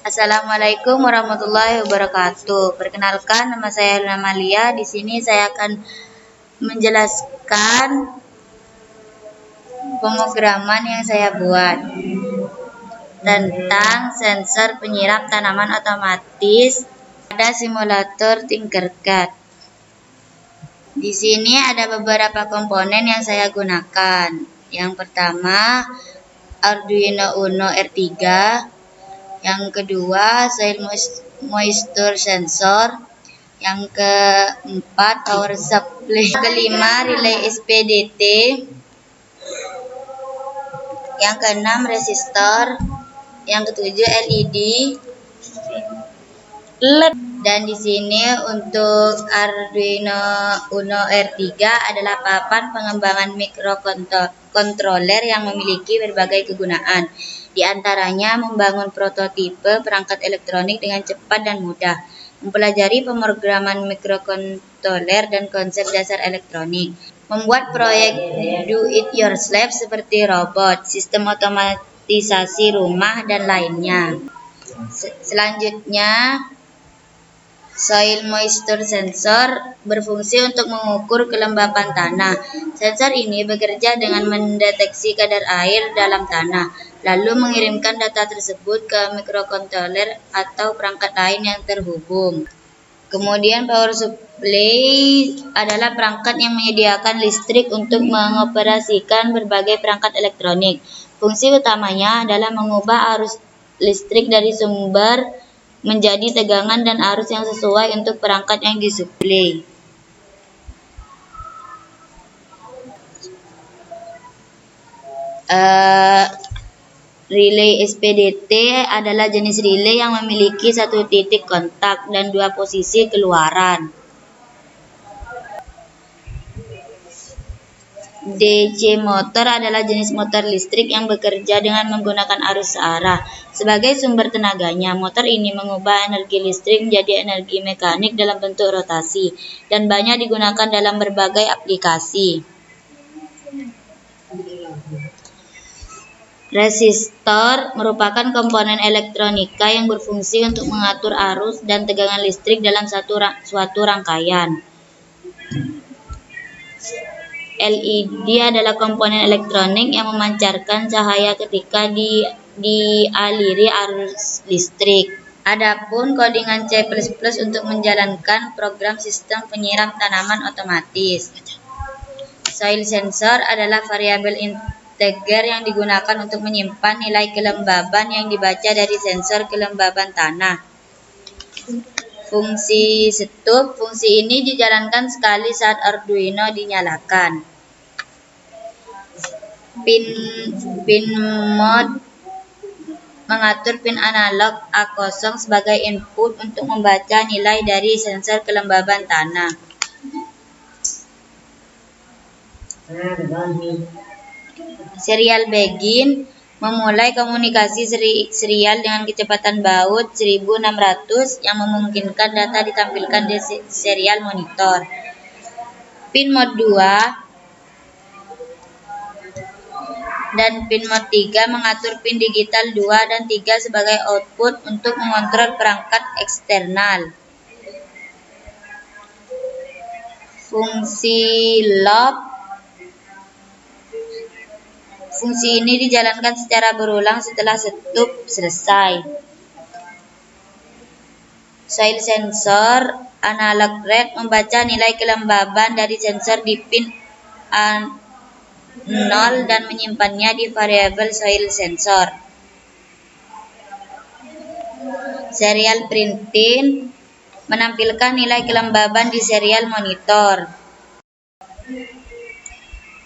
Assalamualaikum warahmatullahi wabarakatuh. Perkenalkan, nama saya Luna Malia. Di sini saya akan menjelaskan pemrograman yang saya buat tentang sensor penyiram tanaman otomatis pada simulator Tinkercad. Di sini ada beberapa komponen yang saya gunakan. Yang pertama, Arduino Uno R3. Yang kedua, soil moisture sensor. Yang keempat, power supply. Kelima, relay SPDT. Yang keenam, resistor. Yang ketujuh, LED. Dan di sini untuk Arduino Uno R3 adalah papan pengembangan mikrokontroler yang memiliki berbagai kegunaan. Di antaranya membangun prototipe perangkat elektronik dengan cepat dan mudah, mempelajari pemrograman mikrokontroler dan konsep dasar elektronik, membuat proyek do-it-yourself seperti robot, sistem otomatisasi rumah, dan lainnya. Selanjutnya, soil moisture sensor berfungsi untuk mengukur kelembapan tanah. Sensor ini bekerja dengan mendeteksi kadar air dalam tanah, lalu mengirimkan data tersebut ke mikrokontroler atau perangkat lain yang terhubung. Kemudian power supply adalah perangkat yang menyediakan listrik untuk mengoperasikan berbagai perangkat elektronik. Fungsi utamanya adalah mengubah arus listrik dari sumber menjadi tegangan dan arus yang sesuai untuk perangkat yang disuplai. Relay SPDT adalah jenis relay yang memiliki satu titik kontak dan dua posisi keluaran. DC motor adalah jenis motor listrik yang bekerja dengan menggunakan arus searah sebagai sumber tenaganya. Motor ini mengubah energi listrik menjadi energi mekanik dalam bentuk rotasi dan banyak digunakan dalam berbagai aplikasi. Resistor merupakan komponen elektronika yang berfungsi untuk mengatur arus dan tegangan listrik dalam suatu rangkaian. LED adalah komponen elektronik yang memancarkan cahaya ketika dialiri arus listrik. Adapun codingan C++ untuk menjalankan program sistem penyiram tanaman otomatis. Soil sensor adalah variabel integer yang digunakan untuk menyimpan nilai kelembaban yang dibaca dari sensor kelembaban tanah. Fungsi stub. Fungsi ini dijalankan sekali saat Arduino dinyalakan. Pin mode mengatur pin analog A0 sebagai input untuk membaca nilai dari sensor kelembaban tanah. Serial begin memulai komunikasi serial dengan kecepatan baud 1600 yang memungkinkan data ditampilkan di serial monitor. Pin mode 2 dan pin mode 3 mengatur pin digital 2 dan 3 sebagai output untuk mengontrol perangkat eksternal. Fungsi loop. Fungsi ini dijalankan secara berulang setelah stub selesai. Soil sensor analog read membaca nilai kelembaban dari sensor di pin A0 dan menyimpannya di variabel soil sensor. Serial printing menampilkan nilai kelembaban di serial monitor.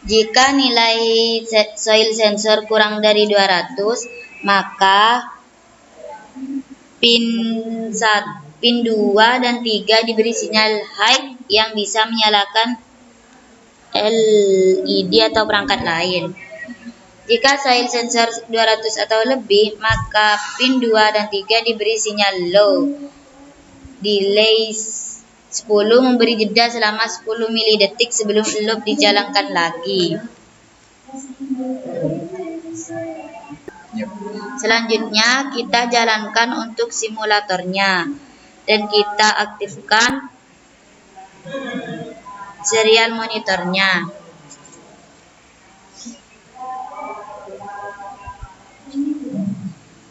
Jika nilai soil sensor kurang dari 200, maka pin 2 dan 3 diberi sinyal high yang bisa menyalakan LED atau perangkat lain. Jika soil sensor 200 atau lebih, maka pin 2 dan 3 diberi sinyal low. Delay 10 memberi jeda selama 10 milidetik sebelum loop dijalankan lagi. Selanjutnya kita jalankan untuk simulatornya dan kita aktifkan serial monitornya.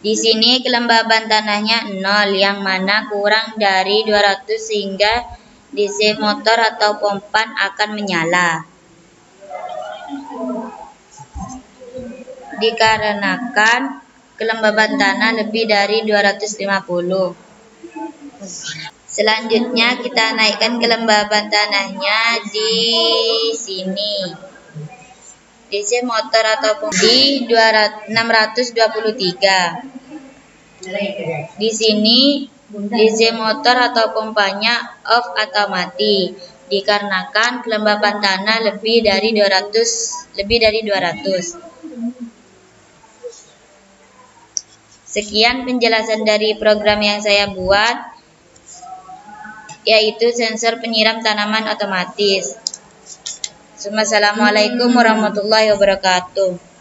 Di sini kelembaban tanahnya 0, yang mana kurang dari 200 sehingga DC motor atau pompa akan menyala. Dikarenakan kelembaban tanah lebih dari 250. Selanjutnya kita naikkan kelembaban tanahnya di sini. DC motor atau pompa di 623. Di sini DC motor atau pompanya off atau mati dikarenakan kelembaban tanah lebih dari 200. Sekian penjelasan dari program yang saya buat, yaitu sensor penyiram tanaman otomatis. Wassalamualaikum warahmatullahi wabarakatuh.